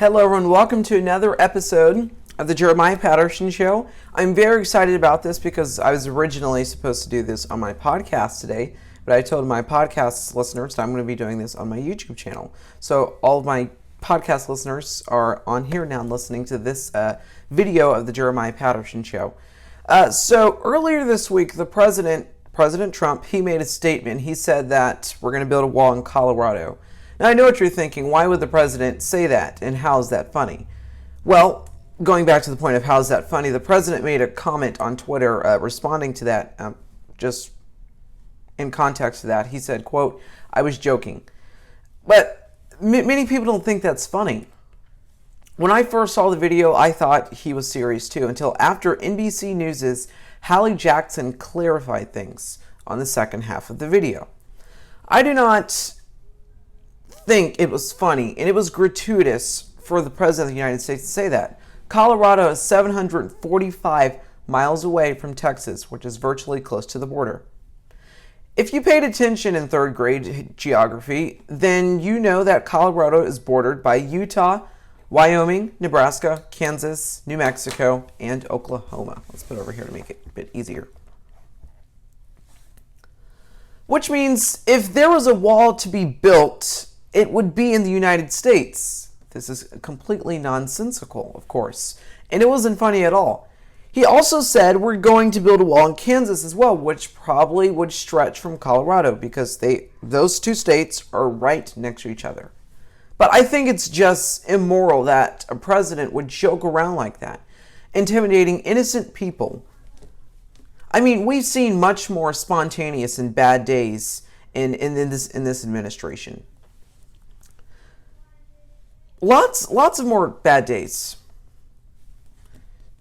Hello everyone, welcome to another episode of the Jeremiah Patterson Show. I'm very excited about this because I was originally supposed to do this on my podcast today, but I told my podcast listeners that I'm going to be doing this on my YouTube channel. So all of my podcast listeners are on here now listening to this video of the Jeremiah Patterson Show. So earlier this week, President Trump, he made a statement. He said that we're going to build a wall in Colorado. Now, I know what you're thinking. Why would the president say that, and how is that funny? Well, going back to the point of how is that funny, the president made a comment on Twitter responding to that, just in context to that. He said, quote, "I was joking." But many people don't think that's funny. When I first saw the video, I thought he was serious too, until after NBC News' Hallie Jackson clarified things on the second half of the video. I do not think it was funny, and it was gratuitous for the President of the United States to say that. Colorado is 745 miles away from Texas, which is virtually close to the border. If you paid attention in third grade geography, then you know that Colorado is bordered by Utah, Wyoming, Nebraska, Kansas, New Mexico, and Oklahoma. Let's put it over here to make it a bit easier. Which means if there was a wall to be built, it would be in the United States. This is completely nonsensical, of course, and it wasn't funny at all. He also said we're going to build a wall in Kansas as well, which probably would stretch from Colorado because those two states are right next to each other. But I think it's just immoral that a president would joke around like that, intimidating innocent people. I mean, we've seen much more spontaneous and bad days in this administration. Lots of more bad days.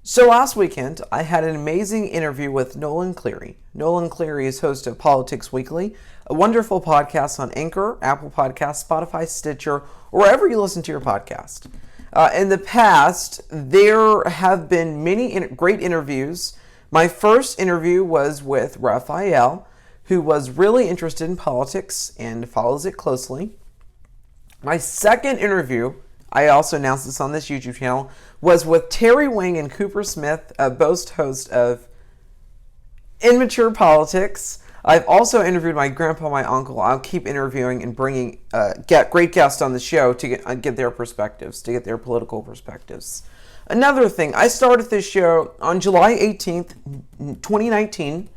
So last weekend, I had an amazing interview with Nolan Cleary. Nolan Cleary is host of Politics Weekly, a wonderful podcast on Anchor, Apple Podcasts, Spotify, Stitcher, or wherever you listen to your podcast. In the past, there have been many great interviews. My first interview was with Raphael, who was really interested in politics and follows it closely. My second interview, I also announced this on this YouTube channel, was with Terry Wing and Cooper Smith, both hosts of Immature Politics. I've also interviewed my grandpa, my uncle. I'll keep interviewing and bringing great guests on the show to get their perspectives, to get their political perspectives. Another thing, I started this show on July 18th, 2019,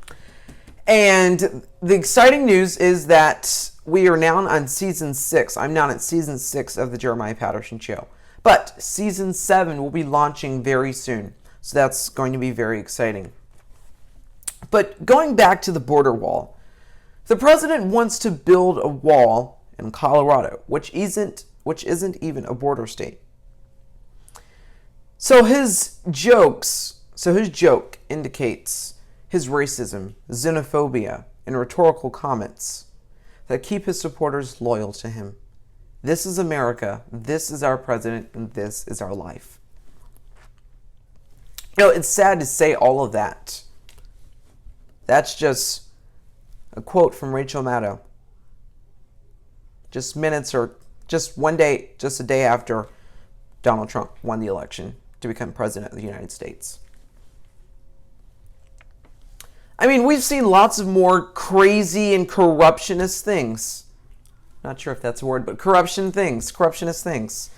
and the exciting news is that we are now on season 6. I'm now at season 6 of the Jeremiah Patterson Show. But season 7 will be launching very soon. So that's going to be very exciting. But going back to the border wall, the president wants to build a wall in Colorado, which isn't even a border state. So his joke indicates his racism, xenophobia, and rhetorical comments that keep his supporters loyal to him. This is America, this is our president, and this is our life. You know, it's sad to say all of that. That's just a quote from Rachel Maddow. Just minutes or just one day, just a day after Donald Trump won the election to become president of the United States. I mean, we've seen lots of more crazy and corruptionist things. Not sure if that's a word, but corruptionist things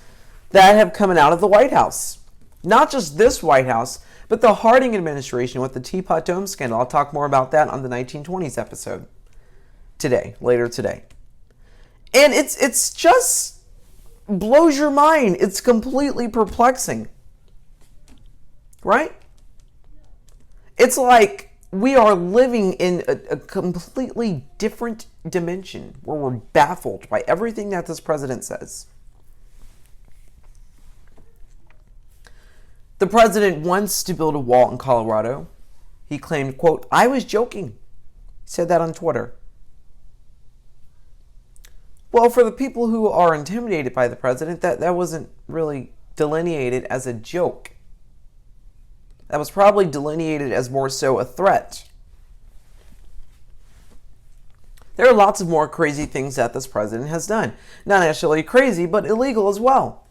that have come out of the White House. Not just this White House, but the Harding administration with the Teapot Dome scandal. I'll talk more about that on the 1920s episode later today. And it's just blows your mind. It's completely perplexing. Right? It's like we are living in a completely different dimension where we're baffled by everything that this president says. The president wants to build a wall in Colorado. He claimed, quote, "I was joking." He said that on Twitter. Well, for the people who are intimidated by the president, that wasn't really delineated as a joke. That was probably delineated as more so a threat. There are lots of more crazy things that this president has done. Not necessarily crazy, but illegal as well.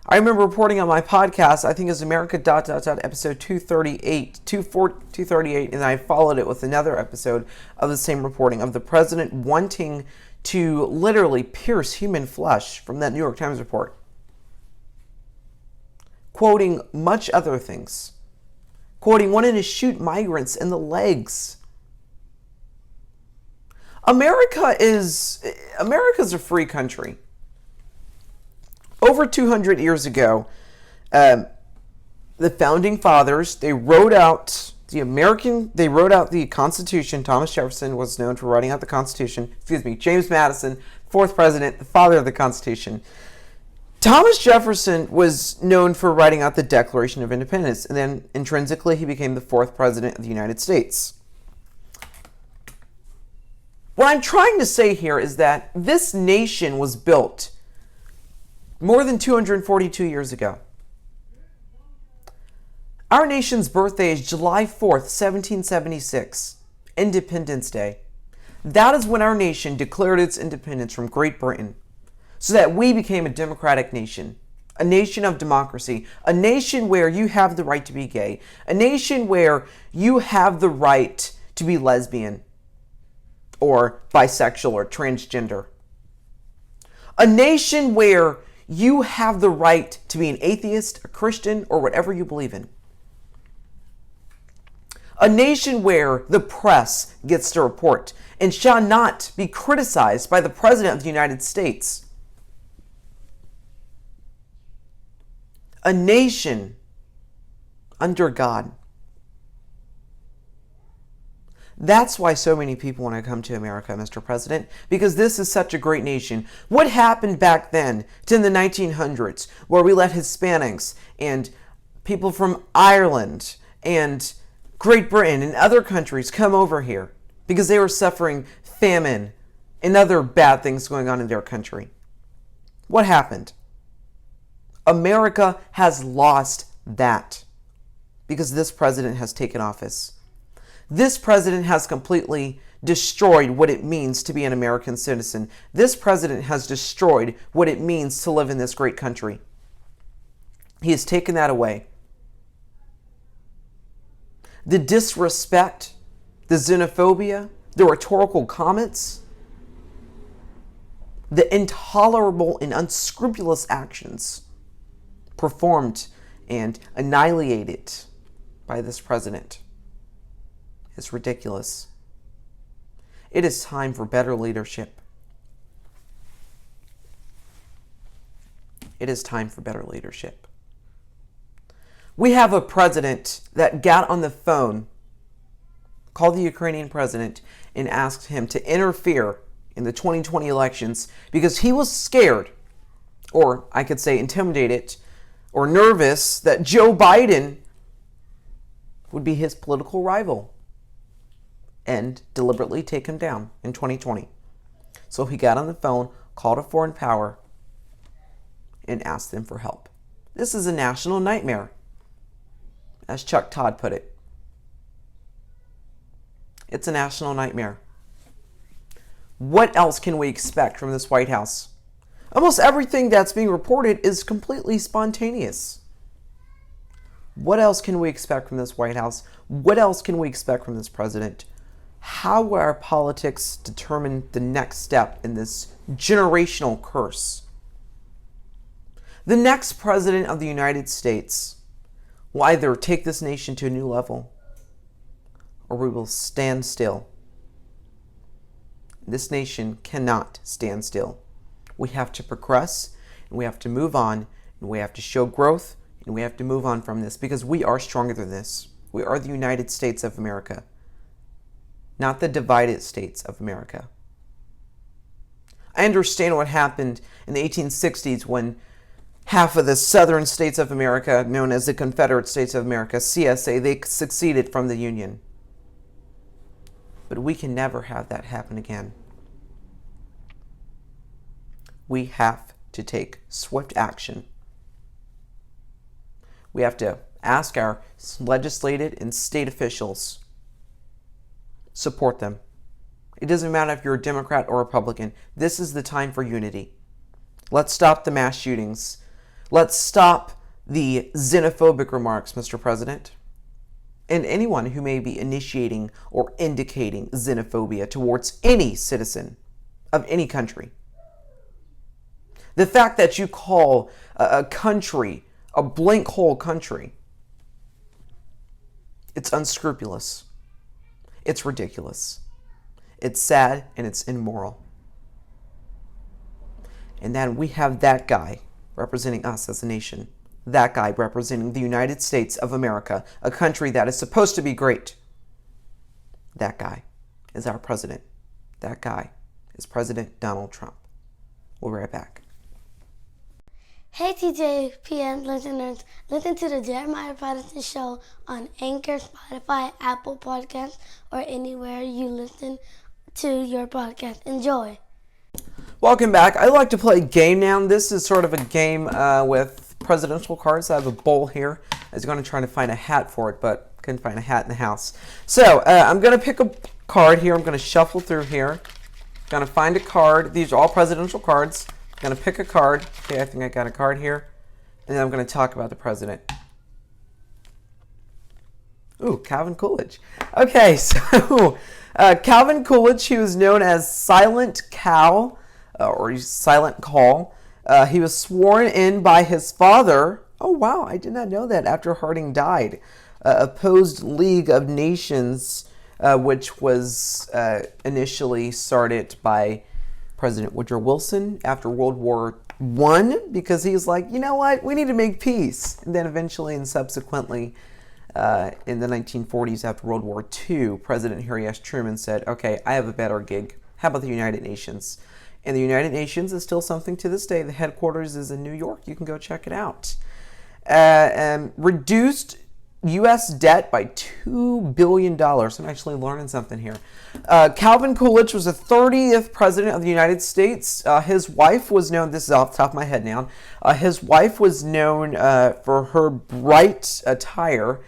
I remember reporting on my podcast, I think it was America episode 238, and I followed it with another episode of the same reporting of the president wanting to literally pierce human flesh from that New York Times report, quoting much other things, quoting wanting to shoot migrants in the legs. America's a free country. Over 200 years ago, the founding fathers, they wrote out the Constitution. Thomas Jefferson was known for writing out the Constitution. James Madison, fourth president, the father of the Constitution. Thomas Jefferson was known for writing out the Declaration of Independence, and then intrinsically he became the fourth president of the United States. What I'm trying to say here is that this nation was built more than 242 years ago. Our nation's birthday is July 4th, 1776, Independence Day. That is when our nation declared its independence from Great Britain, so that we became a democratic nation, a nation of democracy, a nation where you have the right to be gay, a nation where you have the right to be lesbian or bisexual or transgender, a nation where you have the right to be an atheist, a Christian, or whatever you believe in. A nation where the press gets to report and shall not be criticized by the President of the United States. A nation under God. That's why so many people want to come to America, Mr. President, because this is such a great nation. What happened back then, in the 1900s, where we let Hispanics and people from Ireland and Great Britain and other countries come over here because they were suffering famine and other bad things going on in their country? What happened? America has lost that because this president has taken office. This president has completely destroyed what it means to be an American citizen. This president has destroyed what it means to live in this great country. He has taken that away. The disrespect, the xenophobia, the rhetorical comments, the intolerable and unscrupulous actions performed and annihilated by this president is ridiculous. It is time for better leadership. It is time for better leadership. We have a president that got on the phone, called the Ukrainian president, and asked him to interfere in the 2020 elections because he was scared, or I could say intimidated, or nervous that Joe Biden would be his political rival and deliberately take him down in 2020. So he got on the phone, called a foreign power, and asked them for help. This is a national nightmare, as Chuck Todd put it. It's a national nightmare. What else can we expect from this White House? Almost everything that's being reported is completely spontaneous. What else can we expect from this White House? What else can we expect from this president? How will our politics determine the next step in this generational curse? The next president of the United States will either take this nation to a new level or we will stand still. This nation cannot stand still. We have to progress, and we have to move on, and we have to show growth, and we have to move on from this because we are stronger than this. We are the United States of America, not the divided states of America. I understand what happened in the 1860s when half of the southern states of America, known as the Confederate States of America, CSA, they seceded from the Union. But we can never have that happen again. We have to take swift action. We have to ask our legislative and state officials, support them. It doesn't matter if you're a Democrat or Republican. This is the time for unity. Let's stop the mass shootings. Let's stop the xenophobic remarks, Mr. President, and anyone who may be initiating or indicating xenophobia towards any citizen of any country. The fact that you call a country a blank hole country, it's unscrupulous. It's ridiculous. It's sad and it's immoral. And then we have that guy representing us as a nation. That guy representing the United States of America, a country that is supposed to be great. That guy is our president. That guy is President Donald Trump. We'll be right back. Hey Tjps listeners, listen to the Jeremiah Patterson Show on Anchor, Spotify, Apple Podcasts, or anywhere you listen to your podcast. Enjoy. Welcome back. I like to play a game now. This is sort of a game with presidential cards. I have a bowl here. I was going to try to find a hat for it, but couldn't find a hat in the house. So I'm going to pick a card here. I'm going to shuffle through here. Going to find a card. These are all presidential cards. I'm going to pick a card. Okay, I think I got a card here. And then I'm going to talk about the president. Ooh, Calvin Coolidge. Okay, so Calvin Coolidge, he was known as Silent Cal, or Silent Call. He was sworn in by his father. Oh, wow, I did not know that. After Harding died. Opposed League of Nations, which was initially started by President Woodrow Wilson after World War I, because he was like, you know what, we need to make peace. And then eventually and subsequently in the 1940s after World War II, President Harry S. Truman said, okay, I have a better gig. How about the United Nations? And the United Nations is still something to this day. The headquarters is in New York. You can go check it out. Reduced U.S. debt by $2 billion. I'm actually learning something here. Calvin Coolidge was the 30th president of the United States. His wife was known, this is off the top of my head now, his wife was known for her bright attire.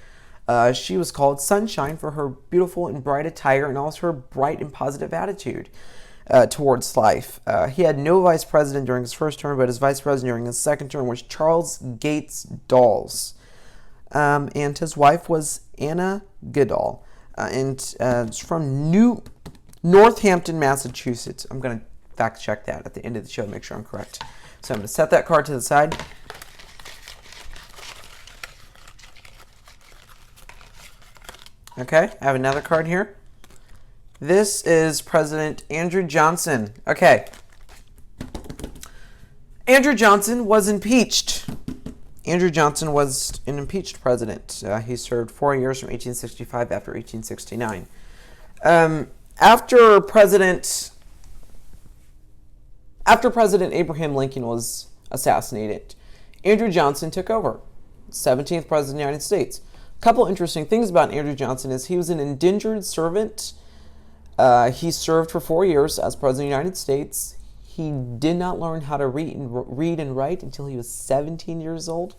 She was called Sunshine for her beautiful and bright attire and also her bright and positive attitude towards life. He had no vice president during his first term, but his vice president during his second term was Charles Gates Dawes. And his wife was Anna Goodall, and it's from Northampton, Massachusetts. I'm going to fact check that at the end of the show to make sure I'm correct. So I'm going to set that card to the side. Okay, I have another card here. This is President Andrew Johnson. Okay. Andrew Johnson was impeached. Andrew Johnson was an impeached president. He served 4 years from 1865 after 1869. After President Abraham Lincoln was assassinated, Andrew Johnson took over, 17th president of the United States. A couple interesting things about Andrew Johnson is he was an indentured servant. He served for 4 years as president of the United States. He did not learn how to read and write until he was 17 years old.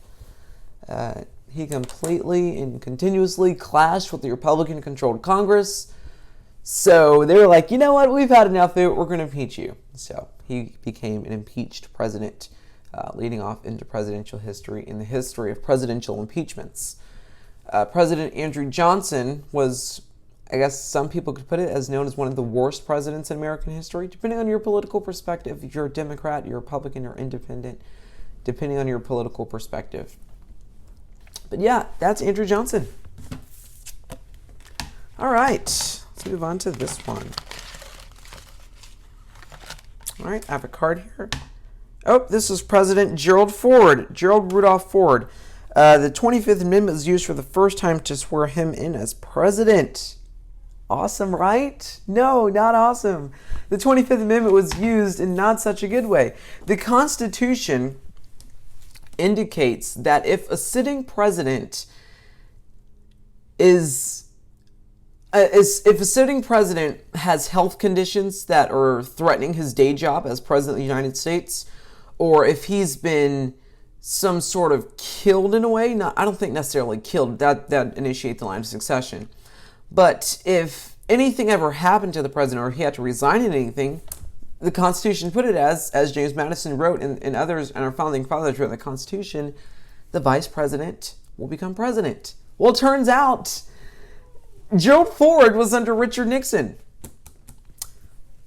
He completely and continuously clashed with the Republican-controlled Congress. So they were like, you know what, we've had enough of it, we're going to impeach you. So he became an impeached president, leading off into presidential history in the history of presidential impeachments. President Andrew Johnson was, I guess some people could put it, as known as one of the worst presidents in American history, depending on your political perspective. If you're a Democrat, you're a Republican, or independent, depending on your political perspective. But yeah, that's Andrew Johnson. All right, let's move on to this one. All right, I have a card here. Oh, this is President Gerald Rudolph Ford. The 25th Amendment was used for the first time to swear him in as president. Awesome, right? No, not awesome. The 25th Amendment was used in not such a good way. The Constitution indicates that if a sitting president if a sitting president has health conditions that are threatening his day job as president of the United States, or if he's been some sort of killed in a way, I don't think necessarily killed, that initiate the line of succession. But if anything ever happened to the president or he had to resign in anything, the Constitution put it as James Madison wrote and others and our founding fathers wrote in the Constitution, the vice president will become president. Well, it turns out Gerald Ford was under Richard Nixon.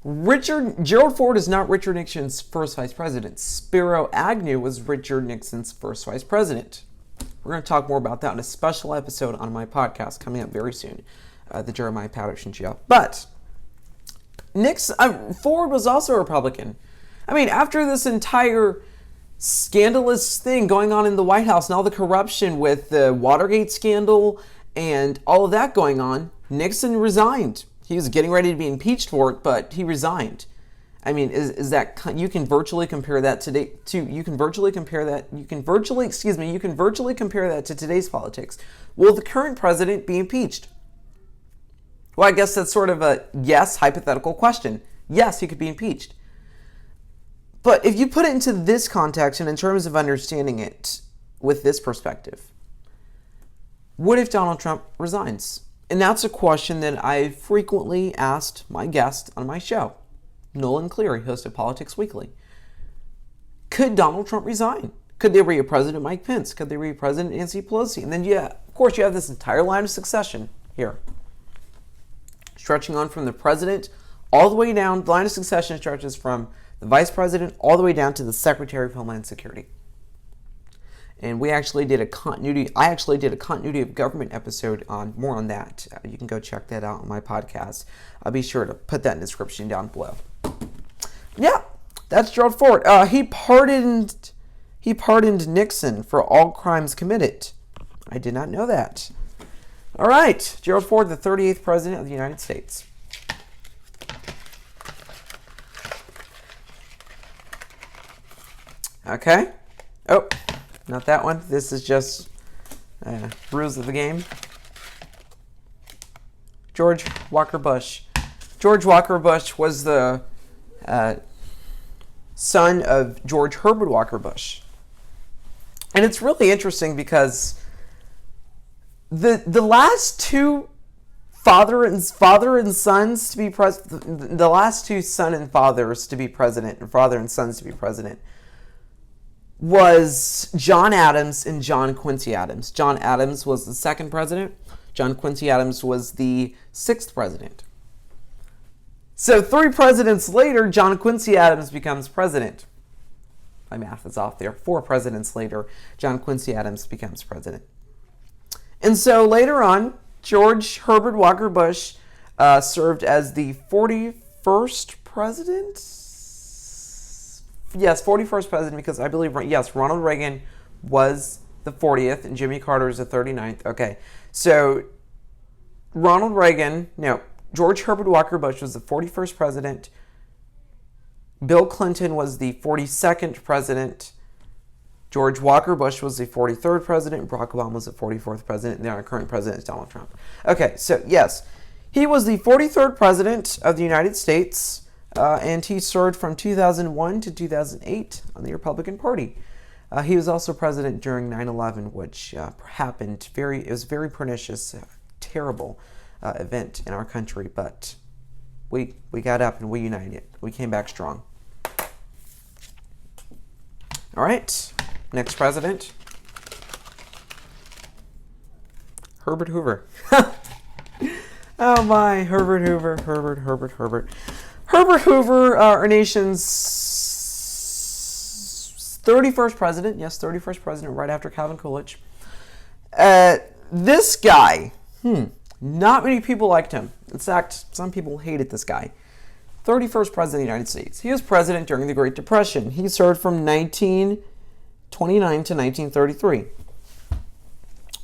Gerald Ford is not Richard Nixon's first vice president. Spiro Agnew was Richard Nixon's first vice president. We're going to talk more about that in a special episode on my podcast coming up very soon, the Jeremiah Patterson Show. But Ford was also a Republican. I mean, after this entire scandalous thing going on in the White House and all the corruption with the Watergate scandal and all of that going on, Nixon resigned. He was getting ready to be impeached for it, but he resigned. I mean, is that you can virtually compare that you can virtually compare that to today's politics. Will the current president be impeached? Well, I guess that's sort of a yes hypothetical question. Yes, he could be impeached. But if you put it into this context and in terms of understanding it with this perspective, what if Donald Trump resigns? And that's a question that I frequently asked my guest on my show, Nolan Cleary, host of Politics Weekly. Could Donald Trump resign? Could there be a President Mike Pence? Could there be a President Nancy Pelosi? And then, of course, you have this entire line of succession here, stretching on from the president all the way down. The line of succession stretches from the vice president all the way down to the Secretary of Homeland Security. And I actually did a continuity of government episode more on that. You can go check that out on my podcast. I'll be sure to put that in the description down below. Yeah, that's Gerald Ford. He pardoned Nixon for all crimes committed. I did not know that. All right, Gerald Ford, the 38th president of the United States. Okay. Oh, not that one. This is just rules of the game. George Walker Bush. George Walker Bush was the son of George Herbert Walker Bush. And it's really interesting because the last two father and sons to be president, the last two son and fathers to be president, and father and sons to be president, was John Adams and John Quincy Adams. John Adams was the second president. John Quincy Adams was the sixth president. So 3 presidents later, John Quincy Adams becomes president. My math is off there. 4 presidents later, John Quincy Adams becomes president. And so later on, George Herbert Walker Bush served as the 41st president? Yes, 41st president, because I believe, yes, Ronald Reagan was the 40th and Jimmy Carter is the 39th. Okay, so George Herbert Walker Bush was the 41st president. Bill Clinton was the 42nd president. George Walker Bush was the 43rd president. Barack Obama was the 44th president. And our current president is Donald Trump. Okay, so yes, he was the 43rd president of the United States. And he served from 2001 to 2008 on the Republican Party. He was also president during 9/11, which happened. It was a very pernicious, terrible event in our country. But we got up and we united. We came back strong. All right, next president, Herbert Hoover. Oh my, Herbert Hoover, Herbert. Herbert Hoover, our nation's 31st president. Yes, 31st president, right after Calvin Coolidge. This guy, not many people liked him. In fact, some people hated this guy. 31st president of the United States. He was president during the Great Depression. He served from 1929 to 1933.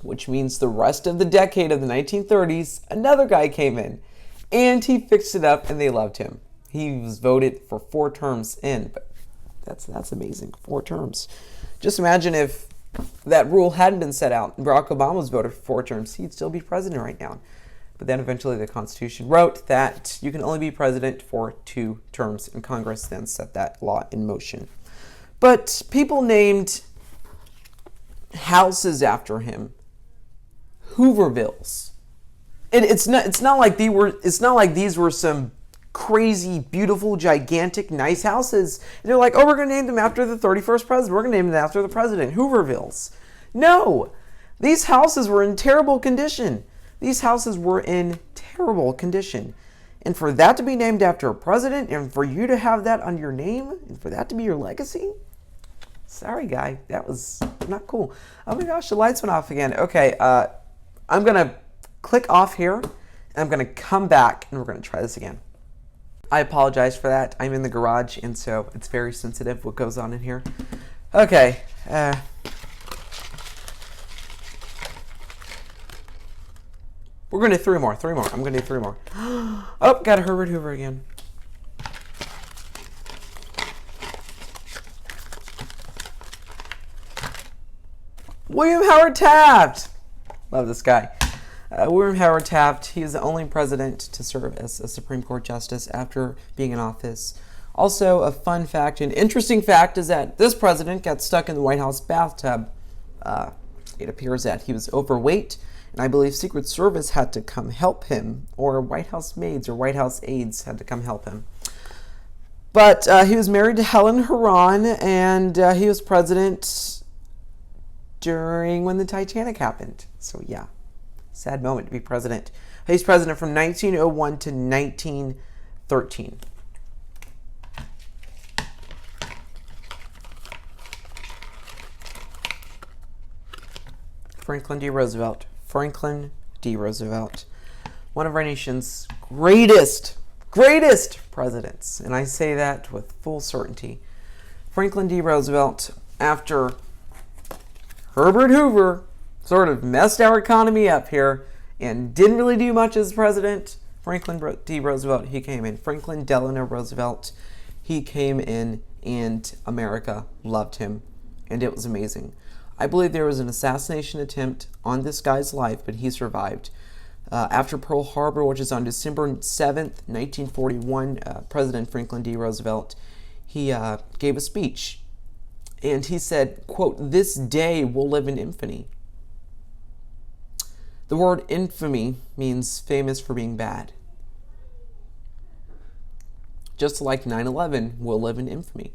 Which means the rest of the decade of the 1930s, another guy came in. And he fixed it up and they loved him. He was voted for 4 terms in, but that's amazing, 4 terms. Just imagine if that rule hadn't been set out and Barack Obama was voted for 4 terms, he'd still be president right now. But then eventually the Constitution wrote that you can only be president for 2 terms, and Congress then set that law in motion. But people named houses after him Hoovervilles. It's not like these were some crazy, beautiful, gigantic, nice houses. And they're like, oh, we're going to name them after the 31st president. We're going to name them after the president, Hoovervilles. No, these houses were in terrible condition. These houses were in terrible condition. And for that to be named after a president, and for you to have that on your name, and for that to be your legacy, sorry, guy, that was not cool. Oh my gosh, the lights went off again. Okay, I'm going to click off here, and I'm going to come back, and we're going to try this again. I apologize for that. I'm in the garage, and so it's very sensitive what goes on in here. Okay. We're going to do three more. I'm going to do three more. Oh, got a Herbert Hoover again. William Howard Taft. Love this guy. William Howard Taft, he is the only president to serve as a Supreme Court justice after being in office. Also, a fun fact, an interesting fact, is that this president got stuck in the White House bathtub. It appears that he was overweight, and I believe Secret Service had to come help him, or White House maids or White House aides had to come help him. But he was married to Helen Huron, and he was president during when the Titanic happened. So yeah, sad moment to be president. He's president from 1901 to 1913. Franklin D. Roosevelt. Franklin D. Roosevelt. One of our nation's greatest presidents. And I say that with full certainty. Franklin D. Roosevelt, after Herbert Hoover sort of messed our economy up here and didn't really do much as president, Franklin D. Roosevelt, he came in. Franklin Delano Roosevelt, he came in, and America loved him, and it was amazing. I believe there was an assassination attempt on this guy's life, but he survived. After Pearl Harbor, which is on December 7th, 1941, President Franklin D. Roosevelt, he gave a speech. And he said, quote, "This day will live in infamy." The word infamy means famous for being bad. Just like 9/11 will live in infamy.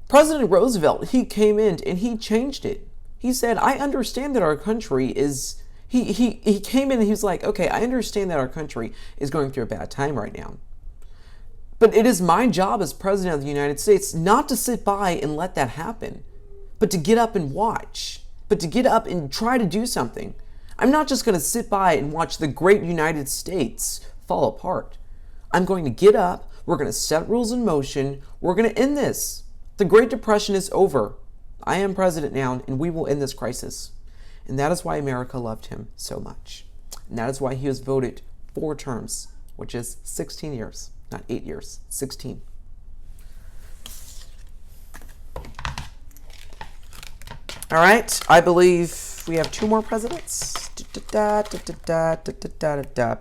President Roosevelt, he came in and he changed it. He said, I understand that our country is... He came in and he was like, okay, I understand that our country is going through a bad time right now. But it is my job as President of the United States not to sit by and let that happen, but to get up and watch, but to get up and try to do something. I'm not just going to sit by and watch the great United States fall apart. I'm going to get up, we're going to set rules in motion, we're going to end this. The Great Depression is over. I am president now, and we will end this crisis. And that is why America loved him so much. And that is why he was voted 4 terms, which is 16 years. Not 8 years, 16. All right, I believe we have 2 more presidents.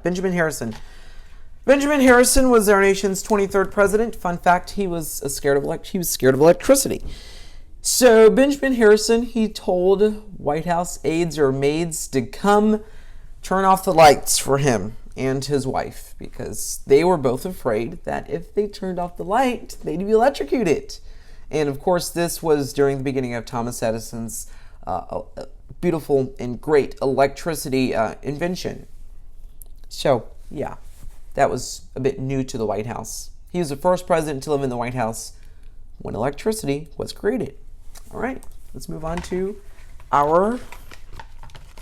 Benjamin Harrison. Benjamin Harrison was our nation's 23rd president. Fun fact, he was scared of electricity. So Benjamin Harrison, he told White House aides or maids to come turn off the lights for him and his wife, because they were both afraid that if they turned off the light, they'd be electrocuted. And of course, this was during the beginning of Thomas Edison's beautiful and great electricity invention. So, yeah, that was a bit new to the White House. He was the first president to live in the White House when electricity was created. All right, let's move on to our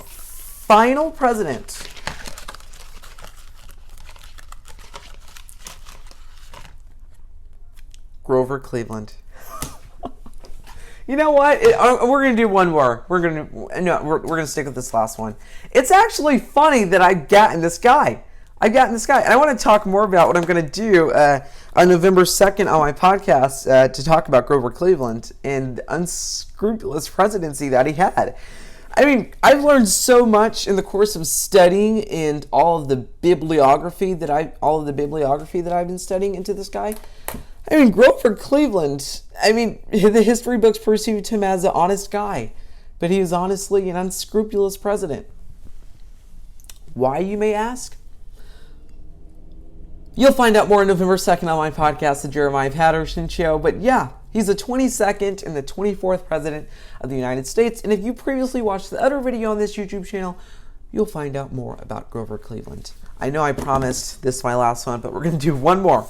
final president. Grover Cleveland. You know what? We're gonna do one more. We're gonna stick with this last one. It's actually funny that I've gotten this guy. And I want to talk more about what I'm going to do on November 2nd on my podcast to talk about Grover Cleveland and the unscrupulous presidency that he had. I mean, I've learned so much in the course of studying and all of the bibliography that I've been studying into this guy. I mean, Grover Cleveland, the history books perceived him as an honest guy, but he was honestly an unscrupulous president. Why, you may ask? You'll find out more on November 2nd on my podcast, The Jeremiah Patterson Show. But yeah, he's the 22nd and the 24th President of the United States. And if you previously watched the other video on this YouTube channel, you'll find out more about Grover Cleveland. I know I promised this is my last one, but we're going to do one more.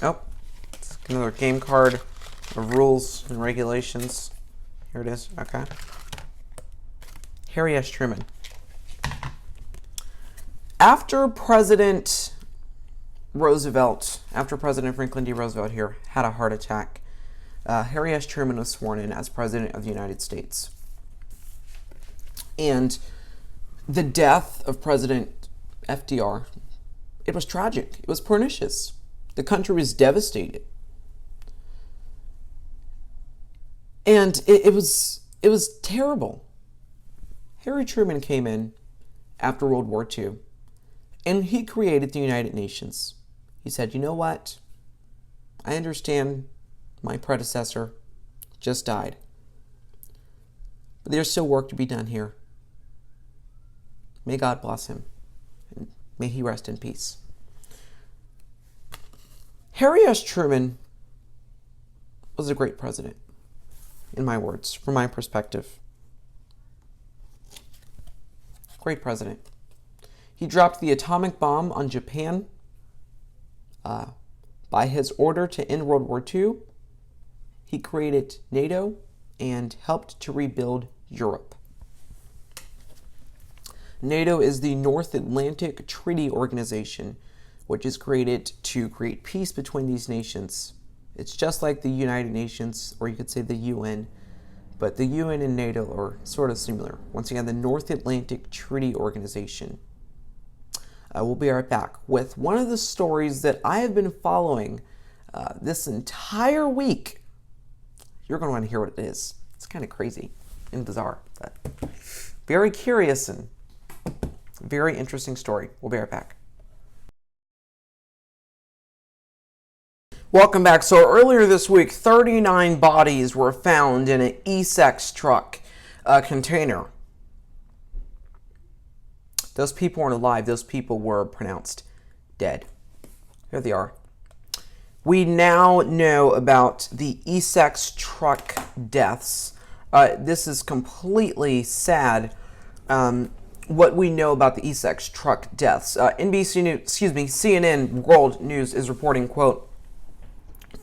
Oh, it's another game card of rules and regulations. Here it is. Okay. Harry S. Truman. After President Franklin D. Roosevelt here had a heart attack, Harry S. Truman was sworn in as President of the United States. And the death of President FDR, it was tragic. It was pernicious. The country was devastated. And it was terrible. Harry Truman came in after World War II, and he created the United Nations. He said, you know what? I understand my predecessor just died, but there's still work to be done here. May God bless him, and may he rest in peace. Harry S. Truman was a great president, in my words, from my perspective. Great president. He dropped the atomic bomb on Japan by his order to end World War II. He created NATO and helped to rebuild Europe. NATO is the North Atlantic Treaty Organization, which is created to create peace between these nations. It's just like the United Nations, or you could say the UN, but the UN and NATO are sort of similar. Once again, the North Atlantic Treaty Organization. We'll be right back with one of the stories that I have been following this entire week. You're going to want to hear what it is. It's kind of crazy and bizarre, but very curious and very interesting story. We'll be right back. Welcome back. So earlier this week, 39 bodies were found in an E-Sex truck container. Those people weren't alive. Those people were pronounced dead. Here they are. We now know about the E-Sex truck deaths. This is completely sad. What we know about the E-Sex truck deaths. CNN World News is reporting, quote,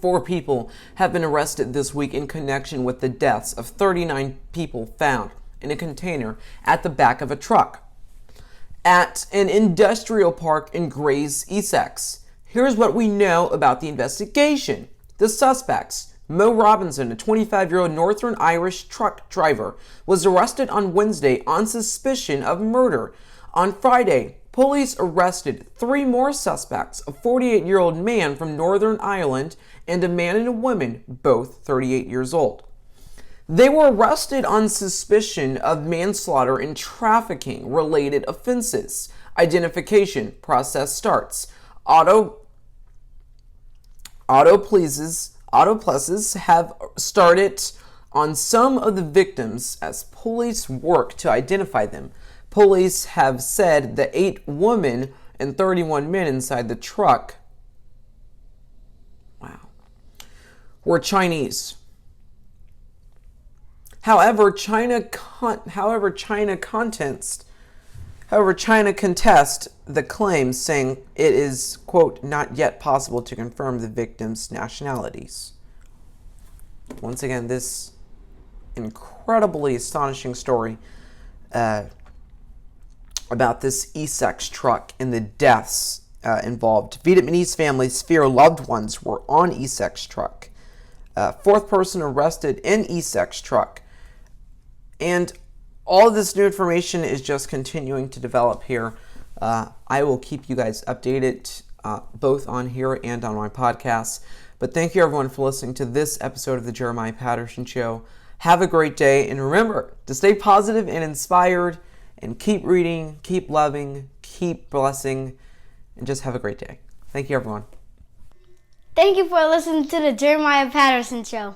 4 people have been arrested this week in connection with the deaths of 39 people found in a container at the back of a truck at an industrial park in Grays, Essex. Here's what we know about the investigation. The suspects, Mo Robinson, a 25-year-old Northern Irish truck driver, was arrested on Wednesday on suspicion of murder. On Friday, police arrested 3 more suspects, a 48-year-old man from Northern Ireland and a man and a woman, both 38 years old. They were arrested on suspicion of manslaughter and trafficking-related offenses. Identification process starts. Autopsies have started on some of the victims as police work to identify them. Police have said the 8 women and 31 men inside the truck, were Chinese. However, China contests the claims, saying it is, quote, not yet possible to confirm the victims' nationalities. Once again, this incredibly astonishing story about this E-Sex truck and the deaths involved. Vietnamese families fear loved ones were on E-Sex truck. 4th person arrested in E-Sex truck. And all of this new information is just continuing to develop here. I will keep you guys updated both on here and on my podcast. But thank you everyone for listening to this episode of the Jeremiah Patterson Show. Have a great day, and remember to stay positive and inspired, and keep reading, keep loving, keep blessing, and just have a great day. Thank you everyone. Thank you for listening to the Jeremiah Patterson Show.